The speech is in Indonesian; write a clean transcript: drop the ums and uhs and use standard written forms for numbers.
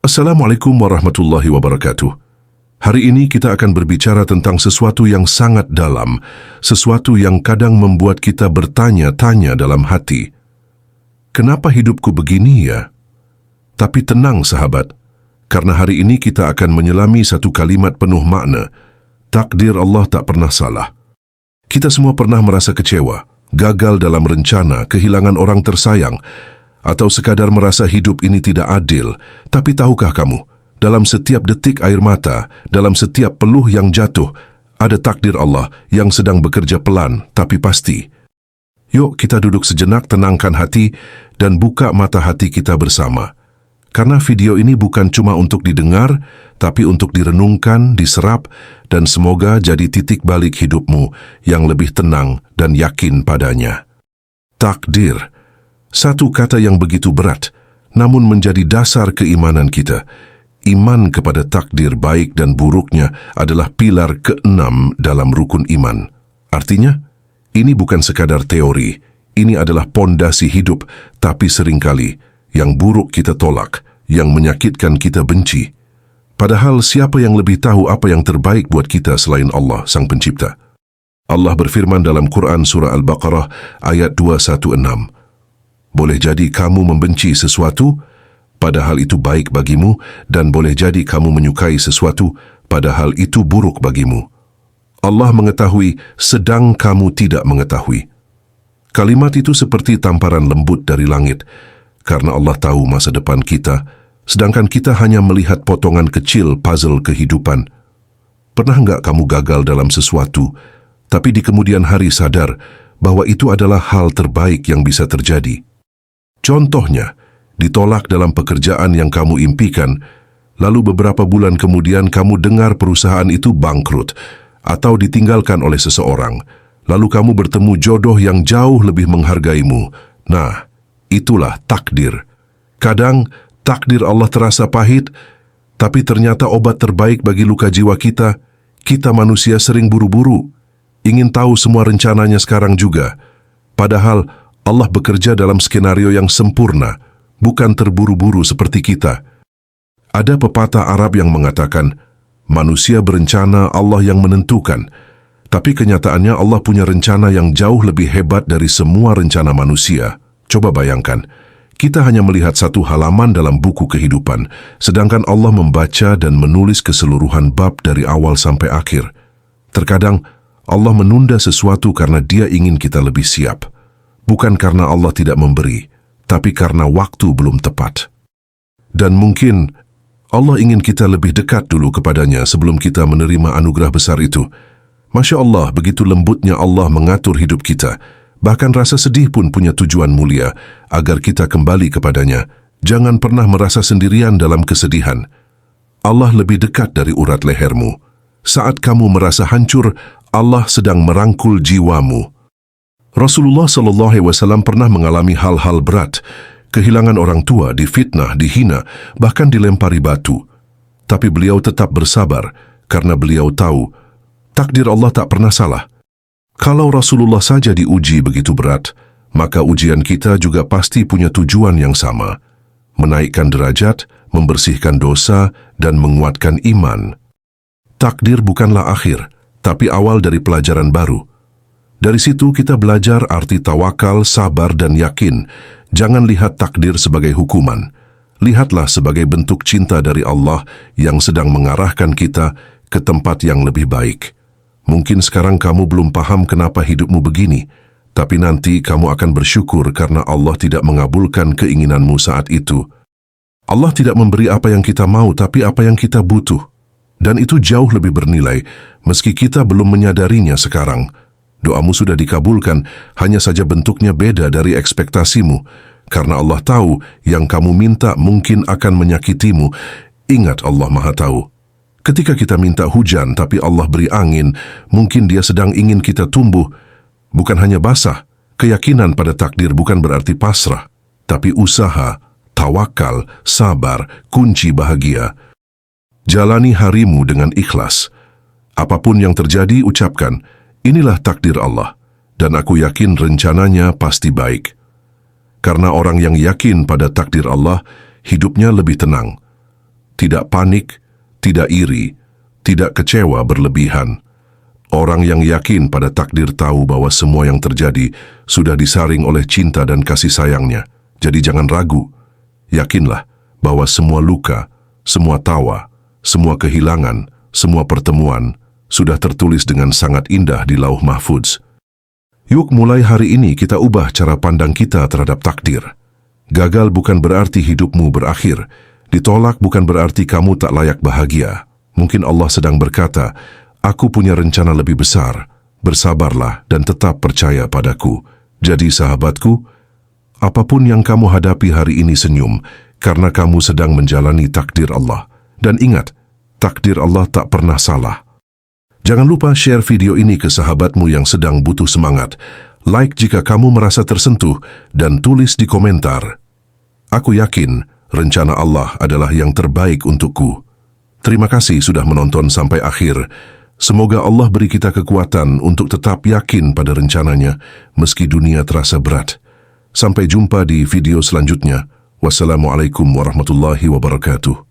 Assalamualaikum warahmatullahi wabarakatuh. Hari ini kita akan berbicara tentang sesuatu yang sangat dalam, sesuatu yang kadang membuat kita bertanya-tanya dalam hati. Kenapa hidupku begini ya? Tapi tenang sahabat, karena hari ini kita akan menyelami satu kalimat penuh makna. Takdir Allah tak pernah salah. Kita semua pernah merasa kecewa, gagal dalam rencana, kehilangan orang tersayang, atau sekadar merasa hidup ini tidak adil. Tapi tahukah kamu, dalam setiap detik air mata, dalam setiap peluh yang jatuh, ada takdir Allah yang sedang bekerja pelan tapi pasti. Yuk kita duduk sejenak, tenangkan hati, dan buka mata hati kita bersama. Karena video ini bukan cuma untuk didengar, tapi untuk direnungkan, diserap, dan semoga jadi titik balik hidupmu yang lebih tenang dan yakin padanya. Takdir. Satu kata yang begitu berat, namun menjadi dasar keimanan kita. Iman kepada takdir baik dan buruknya adalah pilar keenam dalam rukun iman. Artinya, ini bukan sekadar teori, ini adalah pondasi hidup, tapi seringkali yang buruk kita tolak, yang menyakitkan kita benci. Padahal siapa yang lebih tahu apa yang terbaik buat kita selain Allah, Sang Pencipta? Allah berfirman dalam Quran Surah Al-Baqarah ayat 216. Boleh jadi kamu membenci sesuatu, padahal itu baik bagimu, dan boleh jadi kamu menyukai sesuatu, padahal itu buruk bagimu. Allah mengetahui, sedang kamu tidak mengetahui. Kalimat itu seperti tamparan lembut dari langit, karena Allah tahu masa depan kita, sedangkan kita hanya melihat potongan kecil puzzle kehidupan. Pernah enggak kamu gagal dalam sesuatu, tapi di kemudian hari sadar bahwa itu adalah hal terbaik yang bisa terjadi? Contohnya, ditolak dalam pekerjaan yang kamu impikan, lalu beberapa bulan kemudian kamu dengar perusahaan itu bangkrut atau ditinggalkan oleh seseorang, lalu kamu bertemu jodoh yang jauh lebih menghargaimu. Nah, itulah takdir. Kadang, takdir Allah terasa pahit, tapi ternyata obat terbaik bagi luka jiwa kita. Kita manusia sering buru-buru, ingin tahu semua rencananya sekarang juga. Padahal, Allah bekerja dalam skenario yang sempurna, bukan terburu-buru seperti kita. Ada pepatah Arab yang mengatakan, manusia berencana, Allah yang menentukan. Tapi kenyataannya Allah punya rencana yang jauh lebih hebat dari semua rencana manusia. Coba bayangkan, kita hanya melihat satu halaman dalam buku kehidupan, sedangkan Allah membaca dan menulis keseluruhan bab dari awal sampai akhir. Terkadang, Allah menunda sesuatu karena Dia ingin kita lebih siap. Bukan karena Allah tidak memberi, tapi karena waktu belum tepat. Dan mungkin Allah ingin kita lebih dekat dulu kepadanya sebelum kita menerima anugerah besar itu. Masya Allah, begitu lembutnya Allah mengatur hidup kita. Bahkan rasa sedih pun punya tujuan mulia, agar kita kembali kepadanya. Jangan pernah merasa sendirian dalam kesedihan. Allah lebih dekat dari urat lehermu. Saat kamu merasa hancur, Allah sedang merangkul jiwamu. Rasulullah SAW pernah mengalami hal-hal berat, kehilangan orang tua, difitnah, dihina, bahkan dilempari batu. Tapi beliau tetap bersabar, karena beliau tahu, takdir Allah tak pernah salah. Kalau Rasulullah saja diuji begitu berat, maka ujian kita juga pasti punya tujuan yang sama, menaikkan derajat, membersihkan dosa, dan menguatkan iman. Takdir bukanlah akhir, tapi awal dari pelajaran baru. Dari situ kita belajar arti tawakal, sabar, dan yakin. Jangan lihat takdir sebagai hukuman. Lihatlah sebagai bentuk cinta dari Allah yang sedang mengarahkan kita ke tempat yang lebih baik. Mungkin sekarang kamu belum paham kenapa hidupmu begini, tapi nanti kamu akan bersyukur karena Allah tidak mengabulkan keinginanmu saat itu. Allah tidak memberi apa yang kita mau, tapi apa yang kita butuh. Dan itu jauh lebih bernilai, meski kita belum menyadarinya sekarang. Doamu sudah dikabulkan, hanya saja bentuknya beda dari ekspektasimu. Karena Allah tahu yang kamu minta mungkin akan menyakitimu. Ingat, Allah Maha Tahu. Ketika kita minta hujan tapi Allah beri angin, mungkin Dia sedang ingin kita tumbuh. Bukan hanya basah, keyakinan pada takdir bukan berarti pasrah, tapi usaha, tawakal, sabar, kunci bahagia. Jalani harimu dengan ikhlas. Apapun yang terjadi, ucapkan, inilah takdir Allah, dan aku yakin rencananya pasti baik. Karena orang yang yakin pada takdir Allah, hidupnya lebih tenang. tidak panik, tidak iri, tidak kecewa berlebihan. Orang yang yakin pada takdir tahu bahwa semua yang terjadi sudah disaring oleh cinta dan kasih sayangnya. Jadi jangan ragu. Yakinlah bahwa semua luka, semua tawa, semua kehilangan, semua pertemuan sudah tertulis dengan sangat indah di Lauh Mahfudz. Yuk mulai hari ini kita ubah cara pandang kita terhadap takdir. Gagal bukan berarti hidupmu berakhir. Ditolak bukan berarti kamu tak layak bahagia. Mungkin Allah sedang berkata, aku punya rencana lebih besar. Bersabarlah dan tetap percaya padaku. Jadi sahabatku, apapun yang kamu hadapi hari ini senyum, karena kamu sedang menjalani takdir Allah. Dan ingat, takdir Allah tak pernah salah. Jangan lupa share video ini ke sahabatmu yang sedang butuh semangat. Like jika kamu merasa tersentuh dan tulis di komentar. Aku yakin rencana Allah adalah yang terbaik untukku. Terima kasih sudah menonton sampai akhir. Semoga Allah beri kita kekuatan untuk tetap yakin pada rencananya meski dunia terasa berat. Sampai jumpa di video selanjutnya. Wassalamualaikum warahmatullahi wabarakatuh.